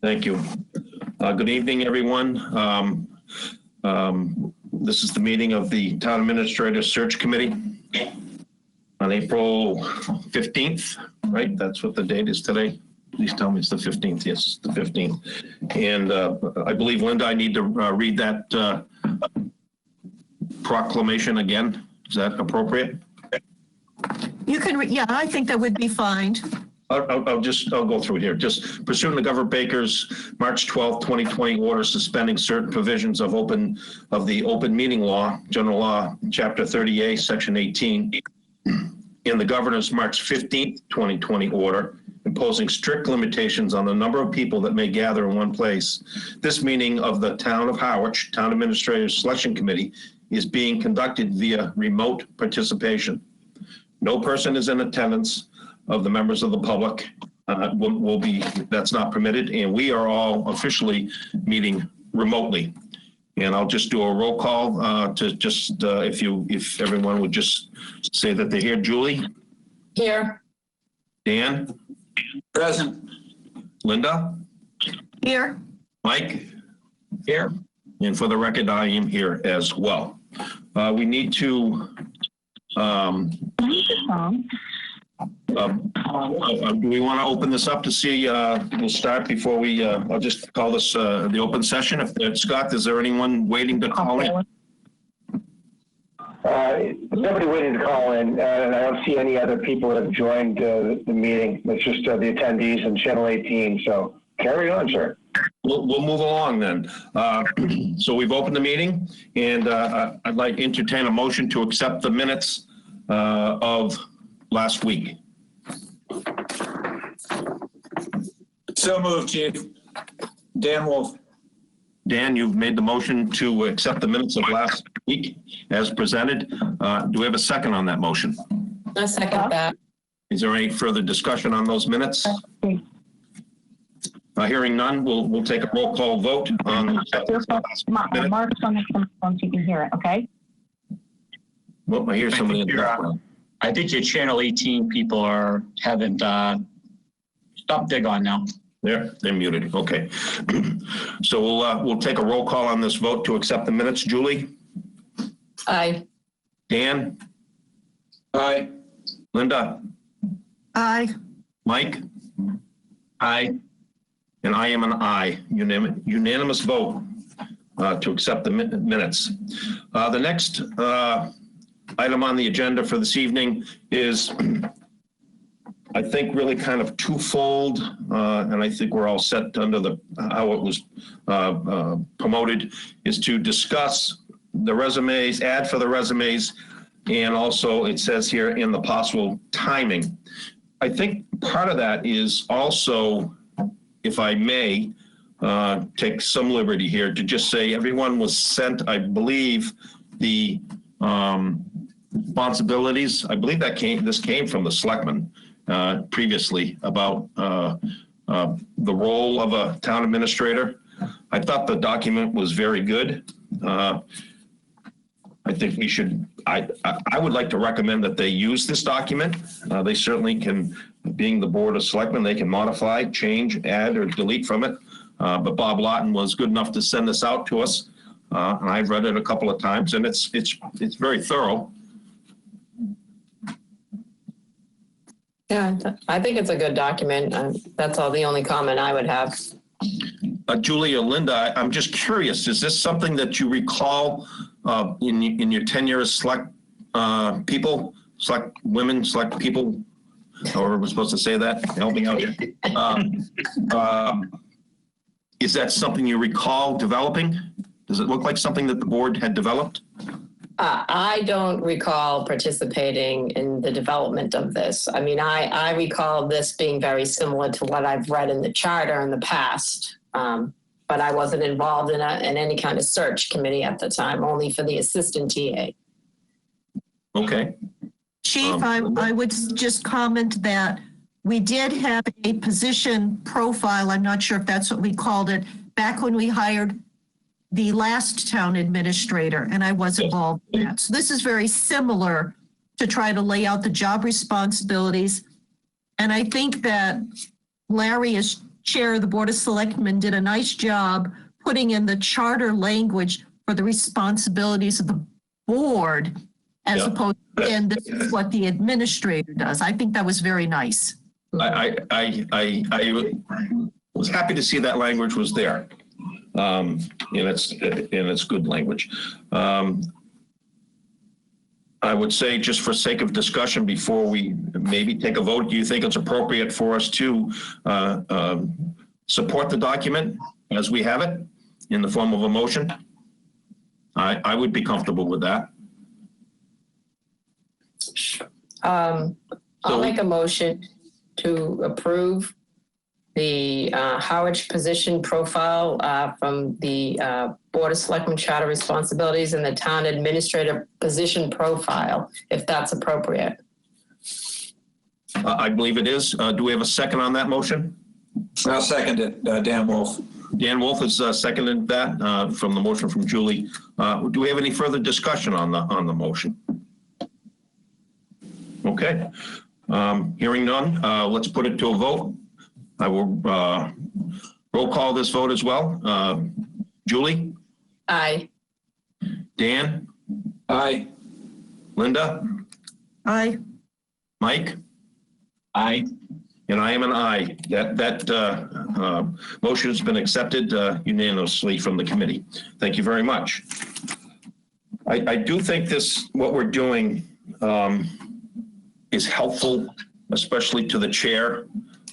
Thank you. Good evening, everyone. This is the meeting of the Town Administrator Search Committee on April 15th, right? That's what the date is today. Please tell me it's the 15th. Yes, the 15th. And I believe, Linda, I need to read that proclamation again. Is that appropriate? You can, yeah, I think that would be fine. I'll go through it here. Just pursuant to Governor Baker's March 12th, 2020 order suspending certain provisions of the open meeting law, general law, chapter 30A, section 18, in the governor's March 15th, 2020 order, imposing strict limitations on the number of people that may gather in one place. This meeting of the Town of Harwich Town Administrator's Selection Committee is being conducted via remote participation. No person is in attendance of the members of the public that's not permitted, and we are all officially meeting remotely. And I'll just do a roll call to just if everyone would just say that they're here. Julie? Here. Dan? Present. Linda? Here. Mike? Here. And for the record, I am here as well. We need to do we want to open this up to see, we'll start before we, I'll just call this the open session. Scott, is there anyone waiting to call in? Nobody waiting to call in, and I don't see any other people that have joined the meeting. It's just the attendees and Channel 18, so carry on, sir. We'll move along then. So we've opened the meeting, and I'd like to entertain a motion to accept the minutes of last week. So moved, Chief. Dan Wolf. Dan, you've made the motion to accept the minutes of last week as presented. Do we have a second on that motion? I second that. Is there any further discussion on those minutes? Hearing none, we'll take a roll call vote on Mark's on the phone so you can hear it, okay? Well, I hear somebody in the background. I think your Channel 18 people haven't stopped big on now. They're muted. Okay. So we'll take a roll call on this vote to accept the minutes. Julie? Aye. Dan? Aye. Linda? Aye. Mike? Aye. And I am an aye. Unanimous vote to accept the minutes. The next item on the agenda for this evening is, I think, really kind of twofold, and I think we're all set under how it was promoted, is to discuss the resumes, add for the resumes, and also it says here in the possible timing. I think part of that is also, if I may take some liberty here to just say everyone was sent, I believe, the responsibilities. I believe this came from the selectmen previously about the role of a town administrator. I thought the document was very good. I think we should, I would like to recommend that they use this document. They certainly can, being the Board of Selectmen, they can modify, change, add, or delete from it. But Bob Lawton was good enough to send this out to us. And I've read it a couple of times, and it's very thorough. Yeah, I think it's a good document. That's the only comment I would have. Julie or Linda, I'm just curious, is this something that you recall in your tenure as select people, select women, select people, however we're supposed to say that? Help me out here. Is that something you recall developing? Does it look like something that the board had developed? I don't recall participating in the development of this. I mean, I recall this being very similar to what I've read in the charter in the past, but I wasn't involved in any kind of search committee at the time, only for the assistant TA. Okay. Chief, I would just comment that we did have a position profile. I'm not sure if that's what we called it, back when we hired the last town administrator, and I was involved in that. So this is very similar to try to lay out the job responsibilities. And I think that Larry is chair of the Board of Selectmen did a nice job putting in the charter language for the responsibilities of the board as Yeah. opposed to, and this is what the administrator does. I think that was very nice. I was happy to see that language was there. And it's good language. I would say, just for sake of discussion, before we maybe take a vote, do you think it's appropriate for us to support the document as we have it in the form of a motion? I would be comfortable with that. I'll make a motion to approve the Harwich position profile from the Board of Selectmen Charter Responsibilities and the Town Administrator position profile, if that's appropriate. I believe it is. Do we have a second on that motion? I'll second it, Dan Wolf. Dan Wolf has seconded that from the motion from Julie. Do we have any further discussion on the motion? Okay. Hearing none, let's put it to a vote. I will roll call this vote as well. Julie? Aye. Dan? Aye. Linda? Aye. Mike? Aye. And I am an aye. That motion has been accepted unanimously from the committee. Thank you very much. I do think what we're doing is helpful, especially to the chair,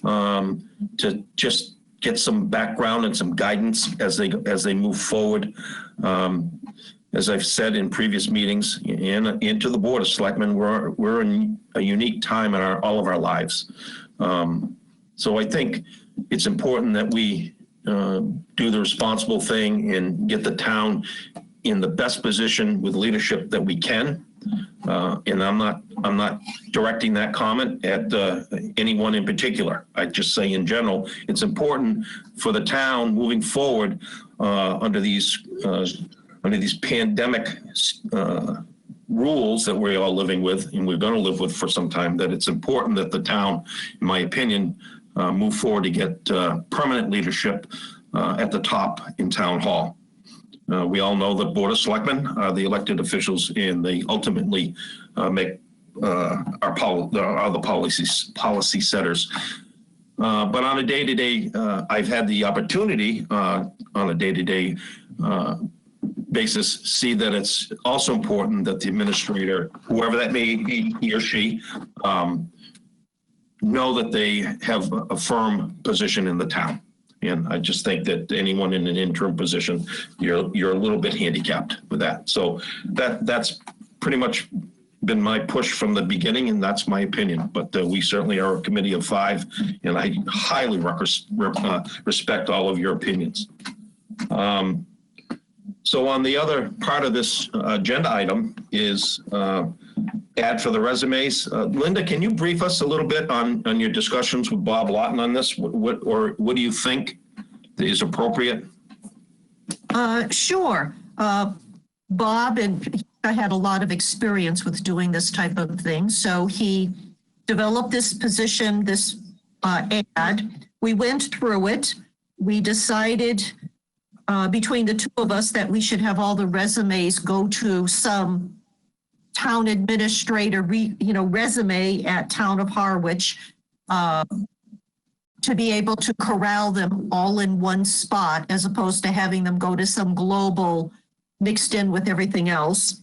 to just get some background and some guidance as they move forward. As I've said in previous meetings, and into the Board of Selectmen, we're in a unique time in all of our lives. So I think it's important that we do the responsible thing and get the town in the best position with leadership that we can. And I'm not directing that comment at anyone in particular. I just say in general, it's important for the town moving forward under these pandemic rules that we're all living with, and we're going to live with for some time, that it's important that the town, in my opinion, move forward to get permanent leadership at the top in town hall. We all know that Board of Selectmen are the elected officials, and they ultimately make are the policy setters. But on a day-to-day, I've had the opportunity on a day-to-day basis see that it's also important that the administrator, whoever that may be, he or she, know that they have a firm position in the town. And I just think that anyone in an interim position, you're a little bit handicapped with that. So that's pretty much been my push from the beginning, and that's my opinion. But we certainly are a committee of 5, and I highly respect all of your opinions. So on the other part of this agenda item is ad for the resumes. Linda, can you brief us a little bit on your discussions with Bob Lawton on this? What do you think is appropriate? Sure. Bob and I had a lot of experience with doing this type of thing. So he developed this position, this ad. We went through it. We decided between the two of us that we should have all the resumes go to some town administrator, resume at Town of Harwich to be able to corral them all in one spot, as opposed to having them go to some global mixed in with everything else.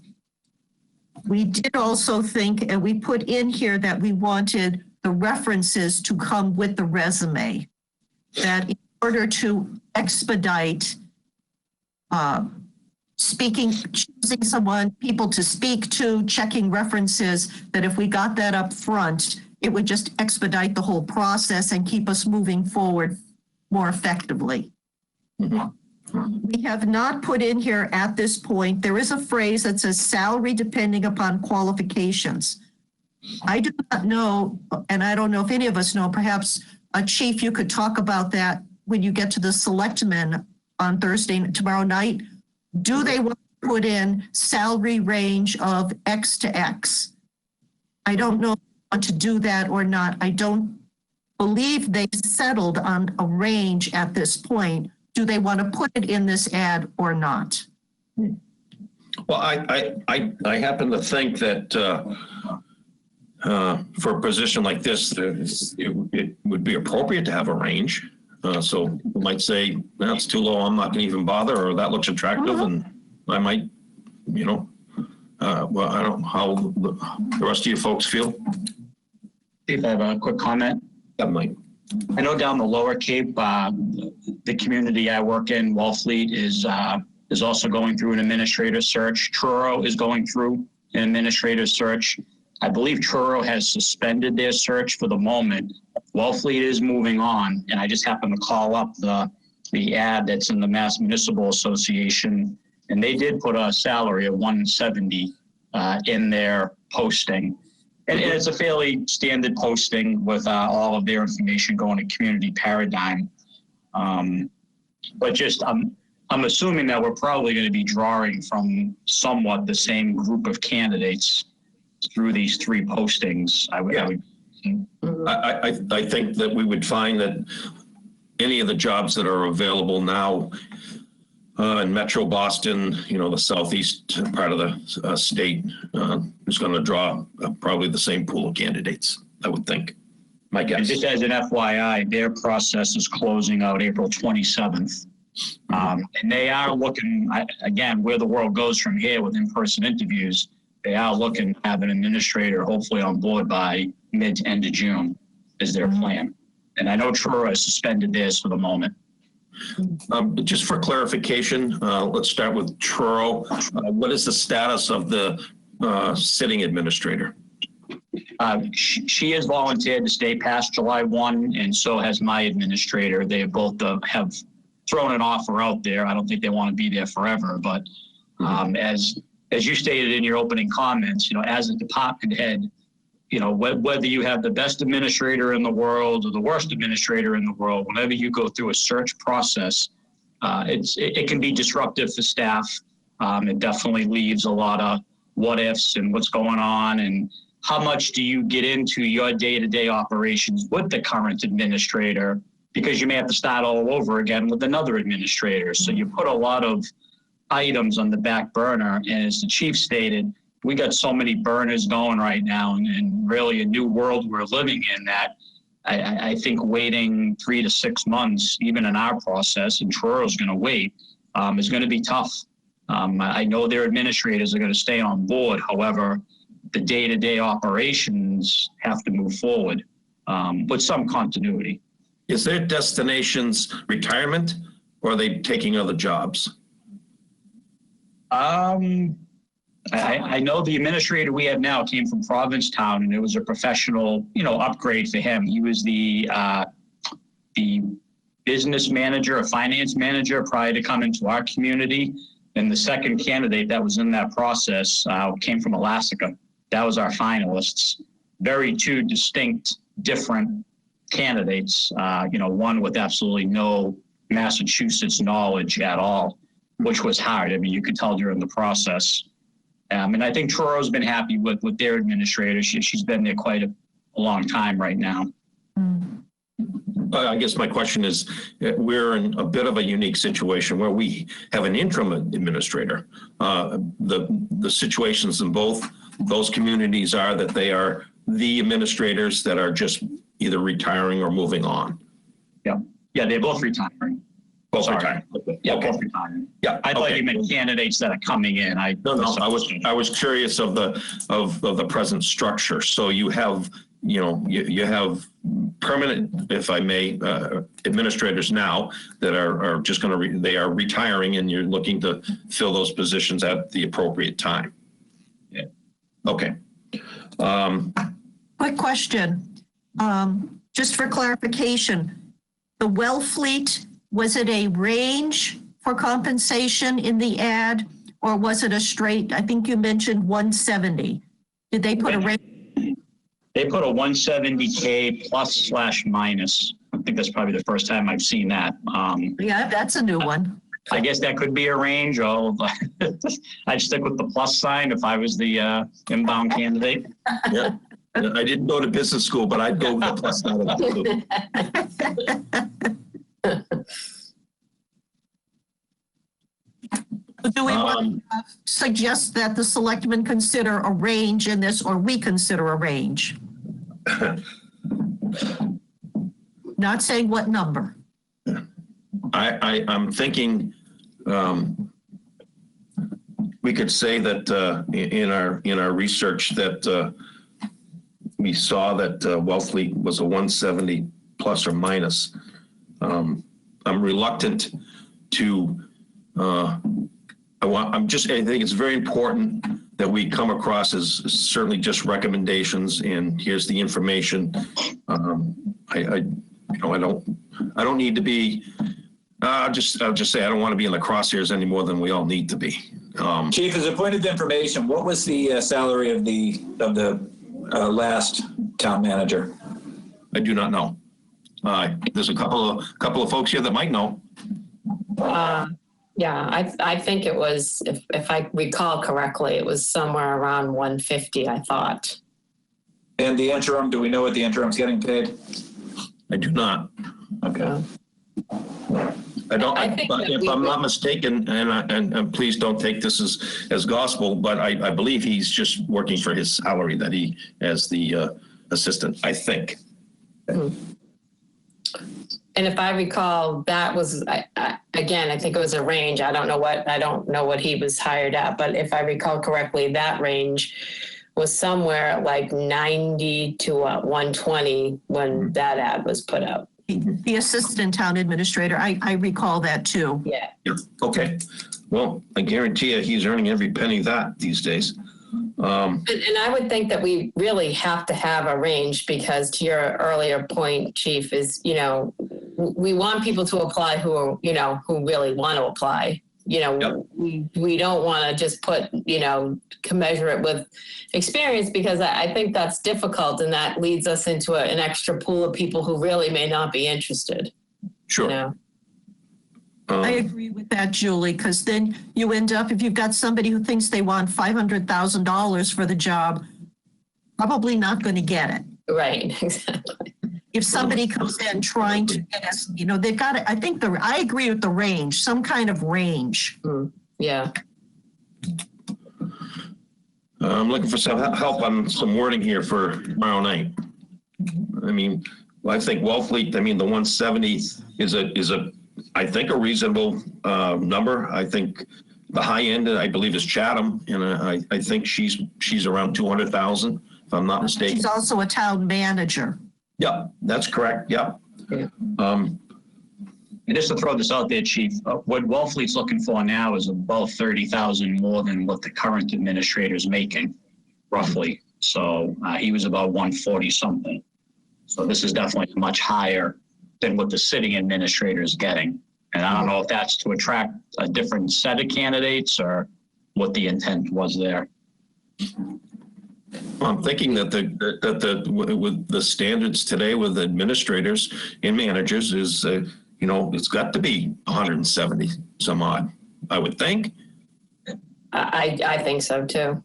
We did also think, and we put in here that we wanted the references to come with the resume, that in order to expedite choosing people to speak to, checking references, that if we got that up front, it would just expedite the whole process and keep us moving forward more effectively. Mm-hmm. We have not put in here at this point, there is a phrase that says salary depending upon qualifications. I do not know, and I don't know if any of us know, perhaps Chief, you could talk about that when you get to the selectmen on tomorrow night. Do they want to put in salary range of X to X? I don't know if they want to do that or not. I don't believe they've settled on a range at this point. Do they want to put it in this ad or not? Well, I happen to think that for a position like this, it would be appropriate to have a range. So you might say, that's too low, I'm not going to even bother, or that looks attractive, and I might, well, I don't know how the rest of you folks feel. If I have a quick comment. That might. I know down the Lower Cape, the community I work in, Wellfleet, is also going through an administrator search. Truro is going through an administrator search. I believe Truro has suspended their search for the moment. Wellfleet is moving on, and I just happened to call up the ad that's in the Mass Municipal Association, and they did put a salary of $170 in their posting. And it's a fairly standard posting with all of their information going to Community Paradigm. But just I'm assuming that we're probably going to be drawing from somewhat the same group of candidates through these three postings. I think that we would find that any of the jobs that are available now in Metro Boston, the southeast part of the state, is going to draw probably the same pool of candidates, I would think. My guess. And just as an FYI, their process is closing out April 27th. And they are looking, again, where the world goes from here with in-person interviews, they are looking to have an administrator hopefully on board by mid to end of June is their plan. And I know Truro has suspended theirs for the moment. Just for clarification, let's start with Truro. What is the status of the sitting administrator? She has volunteered to stay past July 1, and so has my administrator. They both have thrown an offer out there. I don't think they want to be there forever, but as you stated in your opening comments, as a department head, whether you have the best administrator in the world or the worst administrator in the world, whenever you go through a search process, it can be disruptive for staff. It definitely leaves a lot of what ifs and what's going on and how much do you get into your day-to-day operations with the current administrator, because you may have to start all over again with another administrator. So you put a lot of items on the back burner, and as the chief stated, we got so many burners going right now, and really a new world we're living in that I think waiting 3 to 6 months, even in our process, and Truro's going to wait, is going to be tough. I know their administrators are going to stay on board. However, the day-to-day operations have to move forward with some continuity. Is their destinations retirement, or are they taking other jobs? I know the administrator we have now came from Provincetown, and it was a professional, upgrade for him. He was the business manager or finance manager prior to coming to our community. And the second candidate that was in that process came from Alaska. That was our finalists. Very two distinct, different candidates. One with absolutely no Massachusetts knowledge at all, which was hard. I mean, you could tell during the process. And I think Truro's been happy with their administrator. She's been there quite a long time right now. I guess my question is, we're in a bit of a unique situation where we have an interim administrator. The situations in both those communities are that they are the administrators that are just either retiring or moving on. Yeah, they're both retiring. Both retiring. Yeah, okay. both retiring. Yeah, I thought you meant candidates that are coming in. I was curious of the present structure. So you have you have permanent, if I may, administrators now that are just going to they are retiring, and you're looking to fill those positions at the appropriate time. Yeah. Okay. Quick question, just for clarification, the Wellfleet, was it a range for compensation in the ad, or was it a straight, I think you mentioned 170. Did they put a range? They put a 170K plus/minus. I think that's probably the first time I've seen that. Yeah, that's a new one. I guess that could be a range. I'd stick with the plus sign if I was the inbound candidate. Yeah. I didn't go to business school, but I'd go with the plus out of that too. Do we want to suggest that the selectmen consider a range in this, or we consider a range? Not saying what number. I'm thinking we could say that in our research that we saw that Wellfleet was a 170 plus or minus. I'm reluctant to. I think it's very important that we come across as certainly just recommendations, and here's the information. I don't need to be. I'll just say I don't want to be in the crosshairs any more than we all need to be. Chief, as a point of information, what was the salary of the last town manager? I do not know. There's a couple of folks here that might know. Yeah, I think it was, if I recall correctly, it was somewhere around 150, I thought. And the interim, do we know what the interim's getting paid? I do not. Okay. I don't. I think But if I'm not mistaken, and please don't take this as gospel, but I believe he's just working for his salary that he as the assistant. I think. And if I recall, that was again, I think it was a range. I don't know what he was hired at, but if I recall correctly, that range was somewhere like 90 to 120 when that ad was put out. The assistant town administrator, I recall that too. Yeah. Okay. Well, I guarantee you he's earning every penny of that these days. And I would think that we really have to have a range, because to your earlier point, Chief, is, we want people to apply who are, who really want to apply. Yep. We don't want to just put, measure it with experience, because I think that's difficult, and that leads us into an extra pool of people who really may not be interested. Sure. I agree with that, Julie, because then you end up, if you've got somebody who thinks they want $500,000 for the job, probably not going to get it. Right, exactly. If somebody comes in trying to get us, they've got to, I agree with the range, some kind of range. Yeah. I'm looking for some help on some wording here for tomorrow night. I mean, I think Wellfleet, the 170 is I think a reasonable number. I think the high end, I believe, is Chatham, and I think she's around 200,000, if I'm not mistaken. She's also a town manager. Yeah, that's correct. Yeah. And just to throw this out there, Chief, what Wellfleet's looking for now is about 30,000 more than what the current administrator is making, roughly. So he was about 140 something. So this is definitely much higher than what the sitting administrator is getting. And I don't know if that's to attract a different set of candidates or what the intent was there. I'm thinking that with the standards today with administrators and managers is, it's got to be 170 some odd, I would think. I think so too.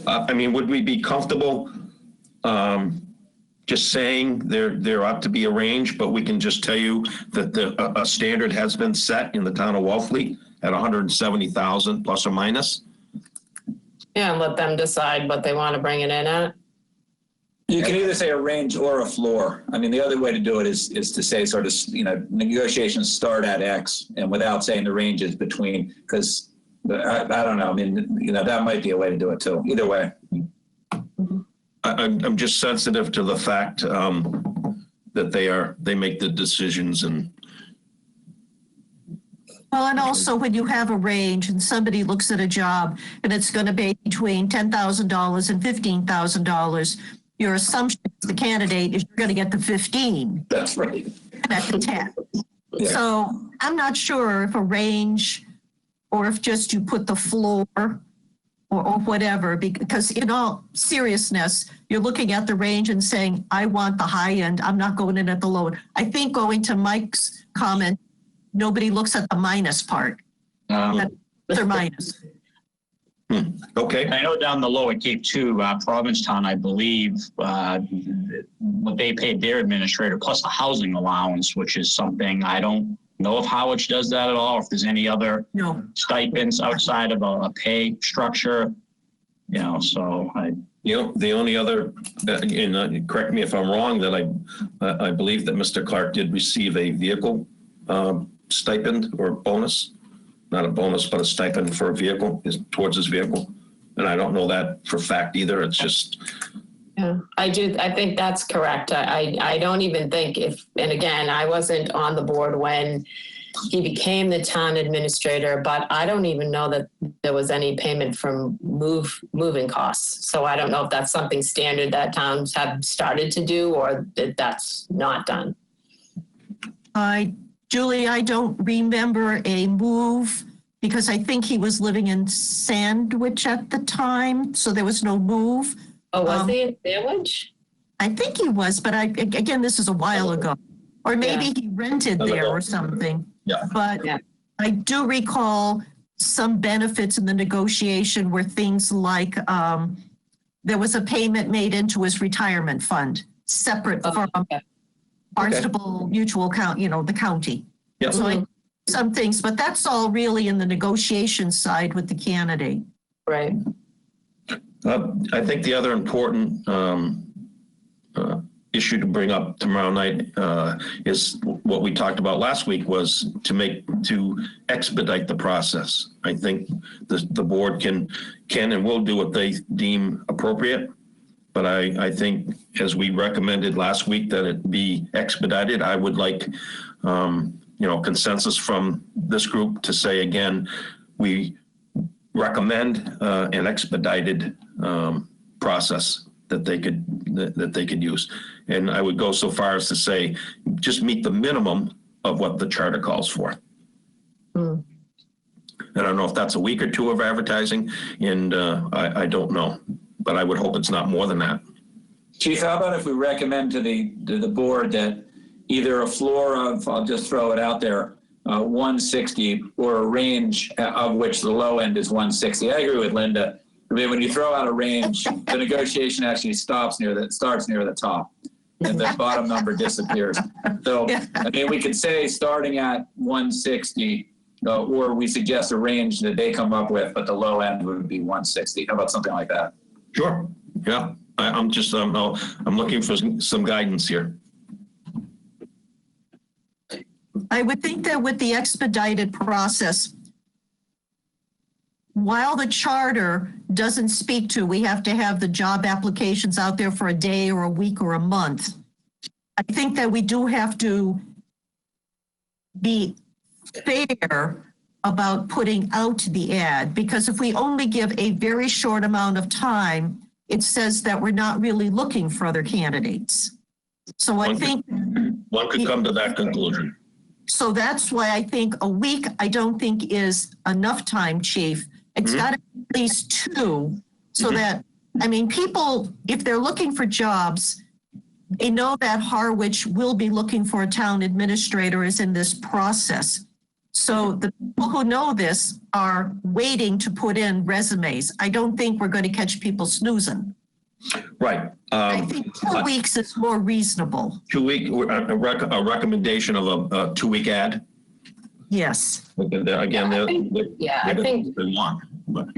Would we be comfortable just saying there ought to be a range, but we can just tell you that a standard has been set in the town of Wellfleet at 170,000 plus or minus? Yeah, and let them decide what they want to bring it in at. You can either say a range or a floor. The other way to do it is to say sort of, negotiations start at X, and without saying the range is between, because I don't know. That might be a way to do it too. Either way. I'm just sensitive to the fact that they make the decisions. And Well, and also when you have a range and somebody looks at a job and it's going to be between $10,000 and $15,000, your assumption as the candidate is you're going to get the 15. That's right. At the 10. Yeah. So I'm not sure if a range or if just you put the floor or whatever, because in all seriousness, you're looking at the range and saying, I want the high end. I'm not going in at the low end. I think going to Mike's comment, nobody looks at the minus part. That's their minus. Okay. I know down the lower Cape too, Provincetown, I believe, what they paid their administrator plus a housing allowance, which is something I don't know if Harwich does that at all, or if there's any other stipends outside of a pay structure, you know, so The only other, and correct me if I'm wrong, that I believe that Mr. Clark did receive a vehicle stipend or bonus, not a bonus, but a stipend for a vehicle towards his vehicle. And I don't know that for fact either. It's just. Yeah, I think that's correct. I don't even think and again, I wasn't on the board when he became the town administrator, but I don't even know that there was any payment from moving costs. So I don't know if that's something standard that towns have started to do or that that's not done. Julie, I don't remember a move because I think he was living in Sandwich at the time, so there was no move. Oh, was he in Sandwich? I think he was, but again, this is a while ago. Or maybe he rented there or something. Yeah. But I do recall some benefits in the negotiation were things like there was a payment made into his retirement fund, separate from Barnstable Mutual Account, the county. Yep. So some things, but that's all really in the negotiation side with the candidate. Right. I think the other important issue to bring up tomorrow night is what we talked about last week, was to expedite the process. I think the board can and will do what they deem appropriate, but I think, as we recommended last week, that it be expedited. I would like consensus from this group to say, again, we recommend an expedited process that they could use. And I would go so far as to say, just meet the minimum of what the charter calls for. I don't know if that's a week or two of advertising, and I don't know, but I would hope it's not more than that. Chief, how about if we recommend to the board that either a floor of, I'll just throw it out there, 160, or a range of which the low end is 160. I agree with Linda. I mean, when you throw out a range, the negotiation actually starts near the top, and the bottom number disappears. So, I mean, we could say starting at 160, or we suggest a range that they come up with, but the low end would be 160. How about something like that? Sure. Yeah. I'm looking for some guidance here. I would think that with the expedited process, while the charter doesn't speak to, we have to have the job applications out there for a day or a week or a month. I think that we do have to be fair about putting out the ad, because if we only give a very short amount of time, it says that we're not really looking for other candidates. So I think one could come to that conclusion. So that's why I think a week, I don't think is enough time, Chief. It's got to be at least 2, so that, I mean, people, if they're looking for jobs, they know that Harwich will be looking for a town administrator is in this process. So the people who know this are waiting to put in resumes. I don't think we're going to catch people snoozing. Right. I think 2 weeks is more reasonable. 2 week, a recommendation of a 2-week ad. Yes. Again, I think they want. But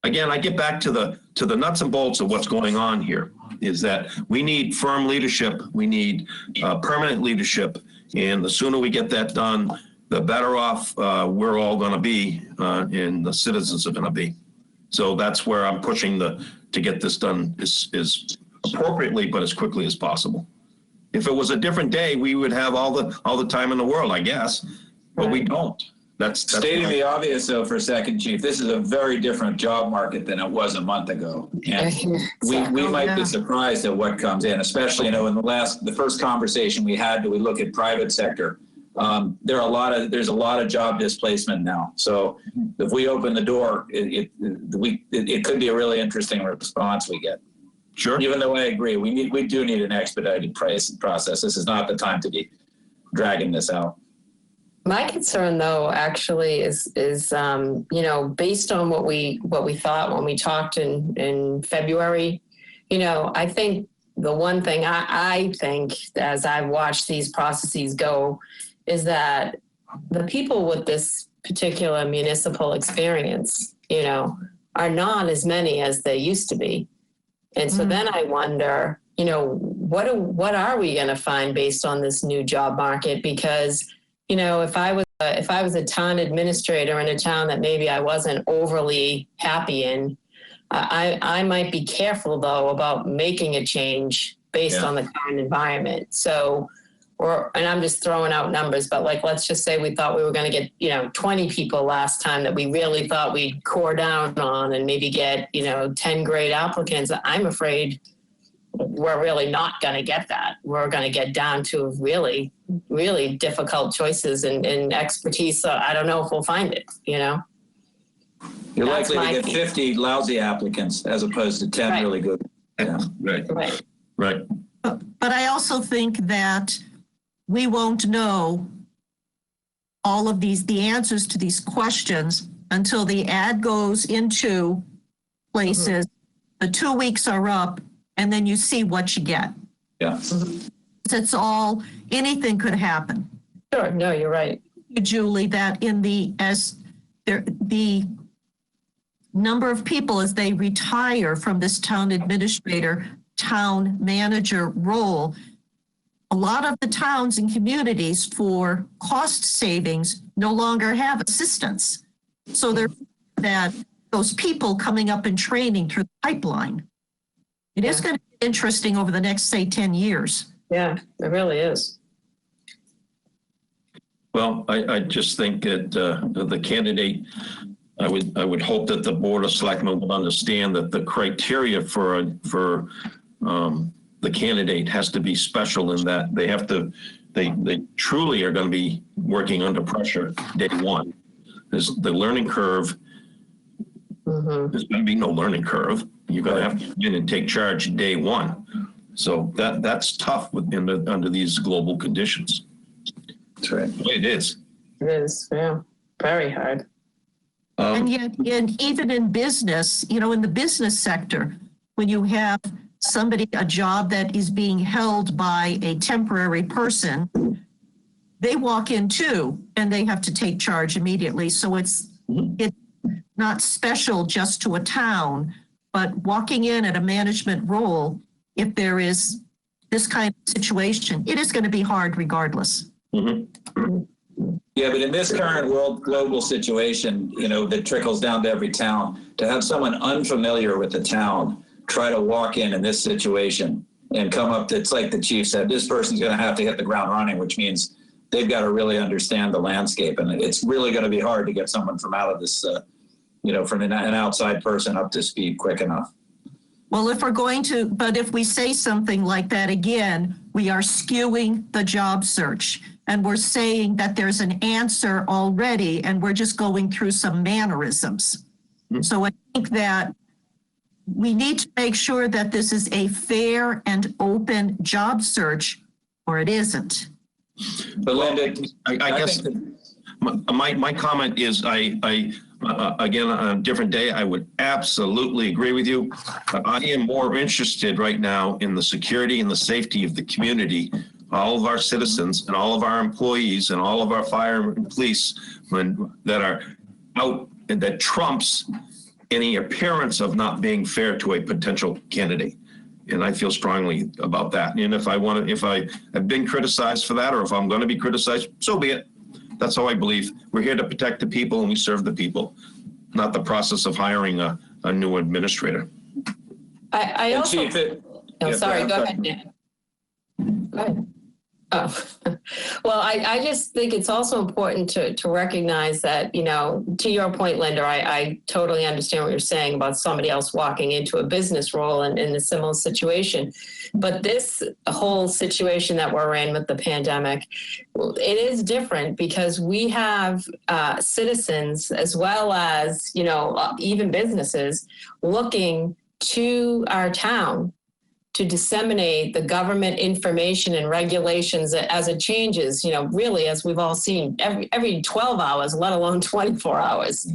again, I get back to the nuts and bolts of what's going on here. Is that we need firm leadership, we need permanent leadership, and the sooner we get that done, the better off we're all going to be, and the citizens are going to be. So that's where I'm pushing to get this done is appropriately, but as quickly as possible. If it was a different day, we would have all the time in the world, I guess, but we don't. That's stating the obvious, though, for a second, Chief. This is a very different job market than it was a month ago, and we might be surprised at what comes in. Especially, in the first conversation we had, do we look at private sector? There's a lot of job displacement now. So if we open the door, it could be a really interesting response we get. Sure. Even though I agree, we do need an expedited process. This is not the time to be dragging this out. My concern, though, actually is based on what we thought when we talked in February. I think the one thing I think as I've watched these processes go is that the people with this particular municipal experience, are not as many as they used to be, and so then I wonder, what are we going to find based on this new job market? Because if I was a town administrator in a town that maybe I wasn't overly happy in, I might be careful though about making a change based on the current environment. So, and I'm just throwing out numbers, but let's just say we thought we were going to get 20 people last time that we really thought we'd core down on and maybe get 10 great applicants. I'm afraid we're really not going to get that. We're going to get down to really, really difficult choices and expertise. So I don't know if we'll find it, You're That's likely to get my- 50 lousy applicants as opposed to 10 Right. really good. Yeah. Right. But I also think that we won't know all of the answers to these questions until the ad goes into places, the 2 weeks are up, and then you see what you get. Yeah. It's all, anything could happen. Sure. No, you're right. Julie, that the number of people as they retire from this town administrator, town manager role, a lot of the towns and communities for cost savings no longer have assistants. So there that those people coming up in training through the pipeline. It is going to be interesting over the next, say, 10 years. Yeah, it really is. Well, I just think that the candidate, I would hope that the Board of Selectmen will understand that the criteria for the candidate has to be special in that they truly are going to be working under pressure day one. There's the learning curve. There's going to be no learning curve. You're going to have to come in and take charge day one. So that's tough under these global conditions. That's right. It is. It is, yeah, very hard. And yet, even in business, in the business sector, when you have a job that is being held by a temporary person, they walk in too, and they have to take charge immediately. So it's not special just to a town, but walking in at a management role, if there is this kind of situation, it is going to be hard regardless. Yeah, but in this current global situation, that trickles down to every town, to have someone unfamiliar with the town try to walk in this situation and come up, it's like the chief said, this person's going to have to hit the ground running, which means they've got to really understand the landscape. And it's really going to be hard to get someone from out of this, from an outside person up to speed quick enough. Well, if we say something like that again, we are skewing the job search. And we're saying that there's an answer already, and we're just going through some mannerisms. So I think that we need to make sure that this is a fair and open job search, or it isn't. But Linda, I guess my comment is again, on a different day, I would absolutely agree with you. I am more interested right now in the security and the safety of the community, all of our citizens and all of our employees and all of our fire and police that are out, and that trumps any appearance of not being fair to a potential candidate. And I feel strongly about that. And if I have been criticized for that, or if I'm going to be criticized, so be it. That's how I believe. We're here to protect the people, and we serve the people, not the process of hiring a new administrator. I also. Chief, sorry. Go ahead, Dan. Go ahead. Oh, well, I just think it's also important to recognize that, to your point, Linda, I totally understand what you're saying about somebody else walking into a business role in a similar situation. But this whole situation that we're in with the pandemic, it is different because we have citizens as well as, even businesses looking to our town to disseminate the government information and regulations as it changes, really, as we've all seen, every 12 hours, let alone 24 hours.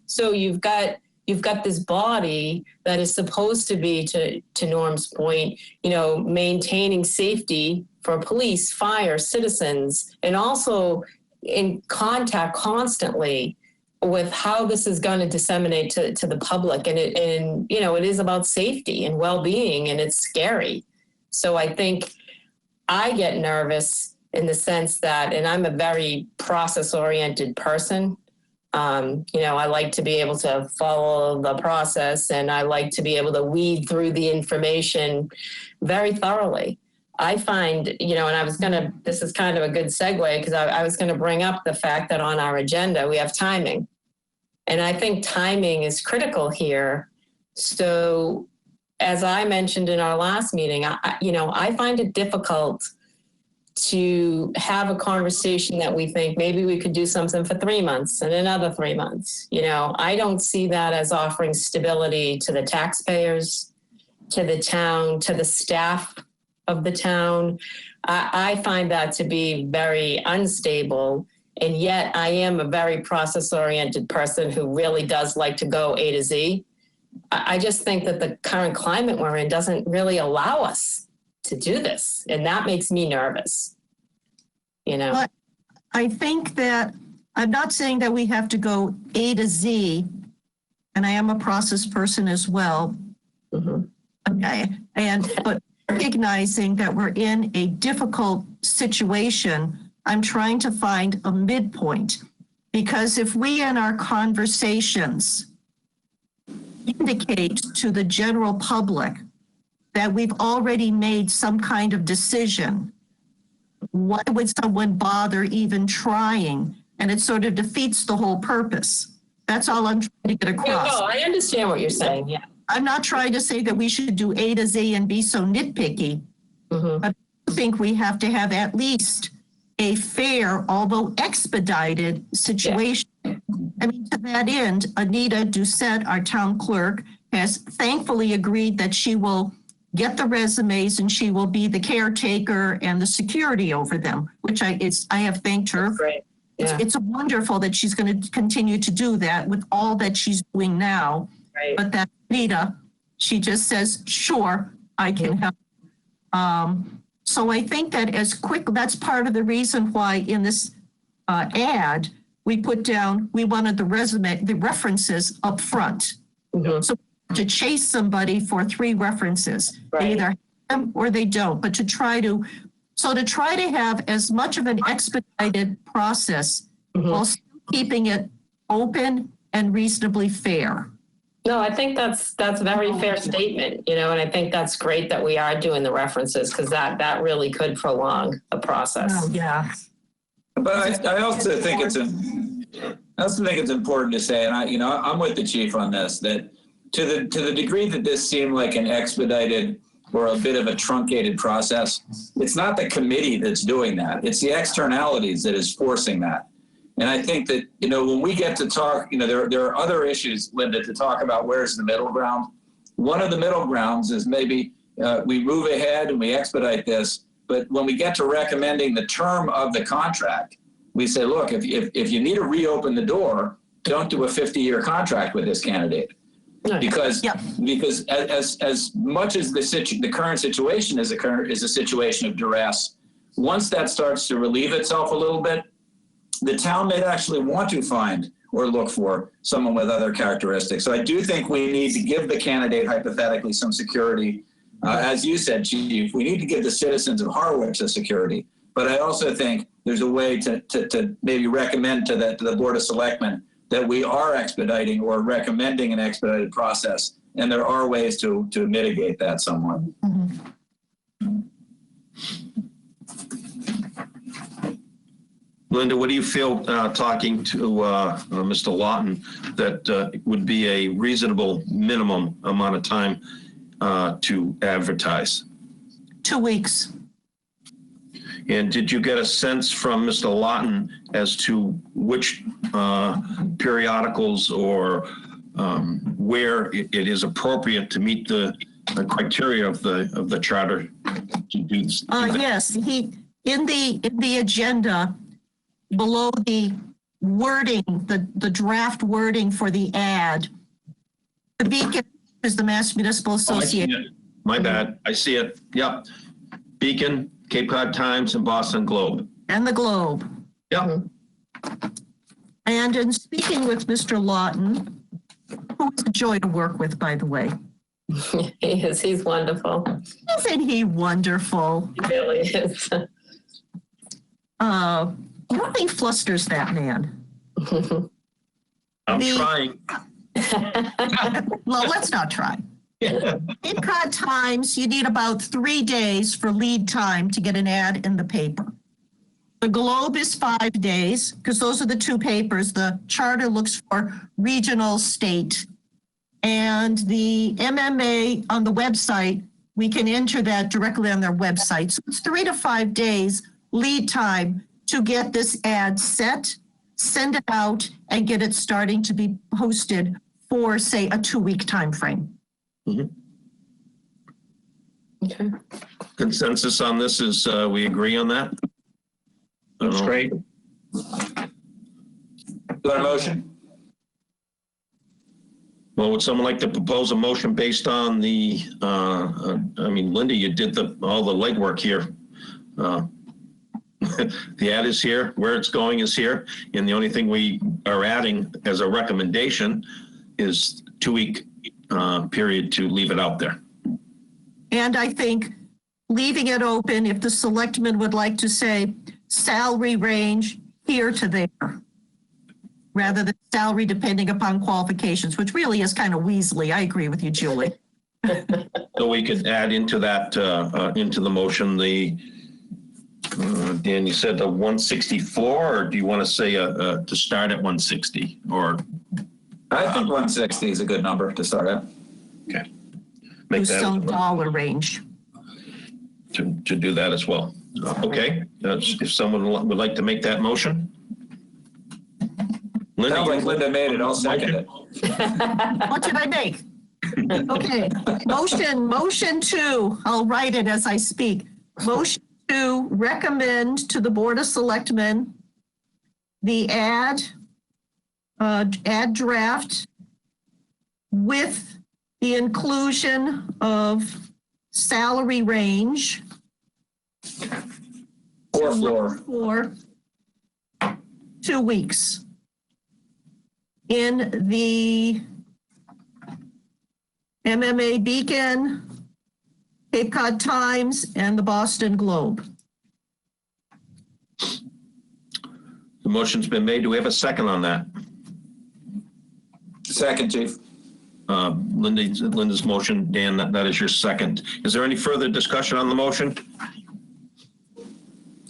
So you've got this body that is supposed to be, to Norm's point, maintaining safety for police, fire, citizens, and also in contact constantly with how this is going to disseminate to the public. And it is about safety and well-being, and it's scary. So I think I get nervous in the sense that, and I'm a very process-oriented person. I like to be able to follow the process, and I like to be able to weed through the information very thoroughly. I find, and this is kind of a good segue, because I was going to bring up the fact that on our agenda, we have timing. And I think timing is critical here. So as I mentioned in our last meeting, I find it difficult to have a conversation that we think maybe we could do something for 3 months and another 3 months. I don't see that as offering stability to the taxpayers, to the town, to the staff of the town. I find that to be very unstable. And yet I am a very process-oriented person who really does like to go A to Z. I just think that the current climate we're in doesn't really allow us to do this. And that makes me nervous, But I think that I'm not saying that we have to go A to Z, and I am a process person as well. Mm-hmm. Okay. But recognizing that we're in a difficult situation, I'm trying to find a midpoint, because if we in our conversations indicate to the general public that we've already made some kind of decision, why would someone bother even trying? And it sort of defeats the whole purpose. That's all I'm trying to get across. No, I understand what you're saying. Yeah. I'm not trying to say that we should do A to Z and be so nitpicky, but I think we have to have at least a fair, although expedited situation. Yeah. I mean, to that end, Anita Doucette, our town clerk, has thankfully agreed that she will get the resumes and she will be the caretaker and the security over them, which I have thanked her. That's great. Yeah. It's wonderful that she's going to continue to do that with all that she's doing now. Right. But that Anita, she just says, sure, I can help. So I think that that's part of the reason why in this ad, we put down, we wanted the references up front. Mm-hmm. So to chase somebody for 3 references, they either have them or they don't, but to try to have as much of an expedited process while still keeping it open and reasonably fair. No, I think that's a very fair statement, and I think that's great that we are doing the references, because that really could prolong the process. Oh, yeah. But I also think it's important to say, and I'm with the chief on this, that to the degree that this seemed like an expedited or a bit of a truncated process, it's not the committee that's doing that. It's the externalities that is forcing that. And I think that, when we get to talk, there are other issues, Linda, to talk about where's the middle ground. One of the middle grounds is maybe we move ahead and we expedite this, but when we get to recommending the term of the contract, we say, look, if you need to reopen the door, don't do a 50-year contract with this candidate. Nice. Because as much as the current situation is a situation of duress, once that starts to relieve itself a little bit, the town may actually want to find or look for someone with other characteristics. So I do think we need to give the candidate hypothetically some security. As you said, Chief, we need to give the citizens of Harwich the security. But I also think there's a way to maybe recommend to the Board of Selectmen that we are expediting or recommending an expedited process. And there are ways to mitigate that somewhat. Mm-hmm. Linda, what do you feel talking to Mr. Lawton that would be a reasonable minimum amount of time to advertise? 2 weeks. And did you get a sense from Mr. Lawton as to which periodicals or where it is appropriate to meet the criteria of the charter to do this. Yes, in the agenda, below the wording, the draft wording for the ad, the Beacon is the Mass Municipal Oh, I see Association. it. My bad. I see it. Yep. Beacon, Cape Cod Times, and Boston Globe. And the Globe. Yep. And in speaking with Mr. Lawton, who is a joy to work with, by the way. He's wonderful. Isn't he wonderful? He really is. Nothing flusters that man. I'm The- trying. Well, let's not try. Cape Cod Times, you need about 3 days for lead time to get an ad in the paper. The Globe is 5 days, because those are the two papers. The charter looks for regional, state. And the MMA on the website, we can enter that directly on their website. So it's 3 to 5 days lead time to get this ad set, send it out, and get it starting to be posted for, say, a 2-week time frame. Okay. Consensus on this is we agree on that? That's great. Do you want a motion? Well, would someone like to propose a motion based on the, I mean, Linda, you did all the legwork here. The ad is here, where it's going is here, and the only thing we are adding as a recommendation is 2-week period to leave it out there. And I think leaving it open, if the selectmen would like to say salary range here to there, rather than salary depending upon qualifications, which really is kind of weaselly. I agree with you, Julie. So we could add into that, into the motion, the, Dan, you said the 164, or do you want to say to start at 160, or? I think 160 is a good number to start at. Okay. Make Some that dollar range. to do that as well. Okay, if someone would like to make that motion. Linda, Sounds like Linda made it. I'll second it. What did I make? Okay, motion to, I'll write it as I speak. Motion to recommend to the Board of Selectmen the ad draft with the inclusion of salary range Or floor. for 2 weeks in the MMA Beacon, Cape Cod Times, and the Boston Globe. The motion's been made. Do we have a second on that? Second, Chief. Linda's motion, Dan, that is your second. Is there any further discussion on the motion?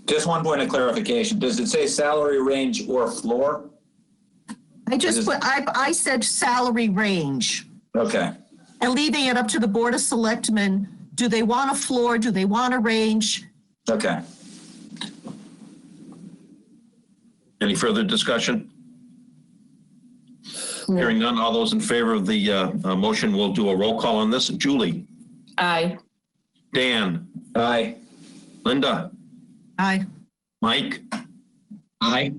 Just one point of clarification. Does it say salary range or floor? I said salary range, Okay. and leaving it up to the Board of Selectmen. Do they want a floor? Do they want a range? Okay. Any further discussion? Hearing none, all those in favor of the motion, we'll do a roll call on this. Julie? Aye. Dan? Aye. Linda? Aye. Mike? Aye.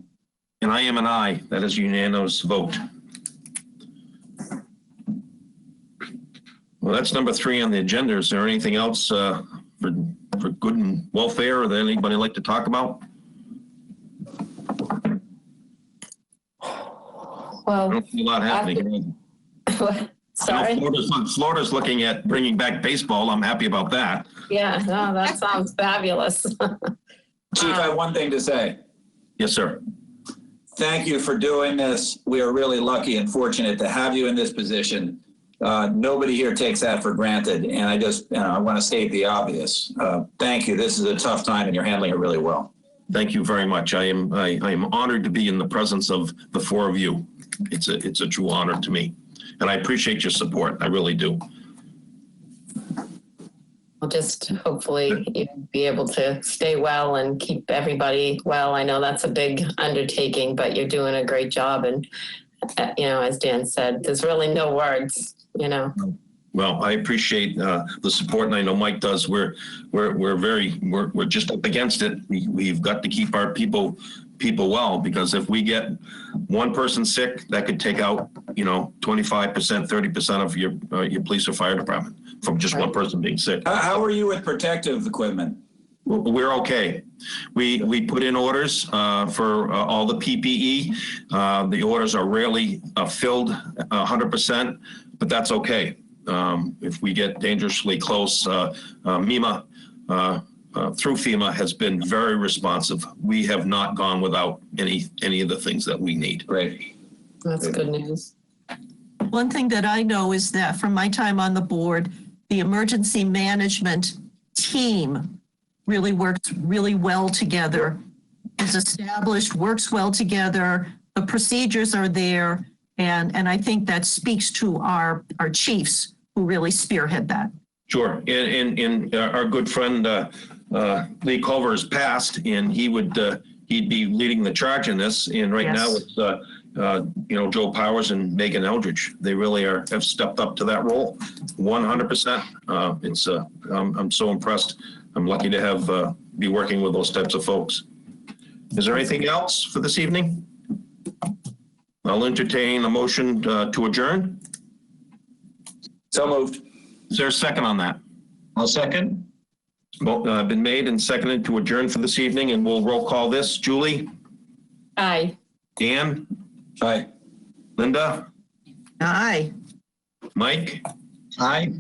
And I am an aye. That is a unanimous vote. Well, that's number 3 on the agenda. Is there anything else for good and welfare that anybody like to talk about? I Well, don't see a lot happening. sorry. I know Florida's looking at bringing back baseball. I'm happy about that. Yeah, no, that sounds fabulous. Chief, I have one thing to say. Yes, sir. Thank you for doing this. We are really lucky and fortunate to have you in this position. Nobody here takes that for granted. And I just, I want to state the obvious. Thank you. This is a tough time and you're handling it really well. Thank you very much. I am honored to be in the presence of the 4 of you. It's a true honor to me. And I appreciate your support. I really do. Well, just hopefully you'll be able to stay well and keep everybody well. I know that's a big undertaking, but you're doing a great job. And, as Dan said, there's really no words, Well, I appreciate the support, and I know Mike does. We're just up against it. We've got to keep our people well, because if we get one person sick, that could take out 25%, 30% of your police or fire department from just one person being sick. How are you with protective equipment? We're okay. We put in orders for all the PPE. The orders are rarely filled 100%, but that's okay. If we get dangerously close, MEMA through FEMA has been very responsive. We have not gone without any of the things that we need. Great. That's good news. One thing that I know is that from my time on the board, the emergency management team really works really well together, is established, works well together. The procedures are there. And I think that speaks to our chiefs who really spearhead that. Sure. And our good friend Lee Culver has passed, and he'd be leading the charge in this. And right now it's Joe Powers and Megan Eldridge. They really have stepped up to that role 100%. I'm so impressed. I'm lucky to have be working with those types of folks. Is there anything else for this evening? I'll entertain a motion to adjourn. So moved. Is there a second on that? I'll second. Well, been made and seconded to adjourn for this evening, and we'll roll call this. Julie? Aye. Dan? Aye. Linda? Aye. Mike? Aye.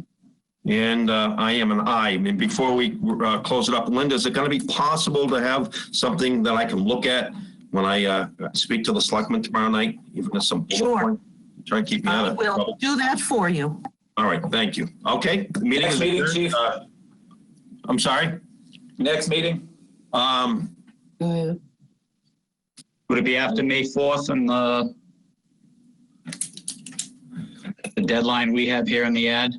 And I am an aye. And before we close it up, Linda, is it going to be possible to have something that I can look at when I speak to the selectmen tomorrow night? Even some bullet Sure. point? Try and keep me out I of will trouble. do that for you. All right, thank you. Okay, the meeting Next is meeting, adjourned. Chief. I'm sorry? Next meeting? Oh, yeah. Would it be after May 4th and the deadline we have here in the ad?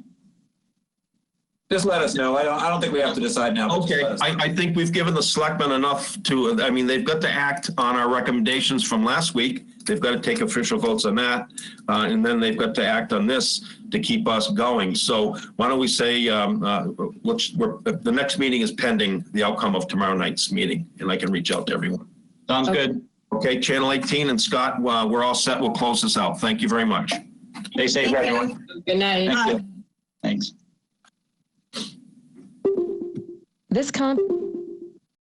Just let us know. I don't think we have to decide now. But just Okay, let us know. I think we've given the selectmen enough to, they've got to act on our recommendations from last week. They've got to take official votes on that. And then they've got to act on this to keep us going. So why don't we say, the next meeting is pending the outcome of tomorrow night's meeting, and I can reach out to everyone. Sounds good. Okay, Channel 18 and Scott, we're all set. We'll close this out. Thank you very much. Stay safe, Thank you. everyone. Good night. Thank you. Thanks. This con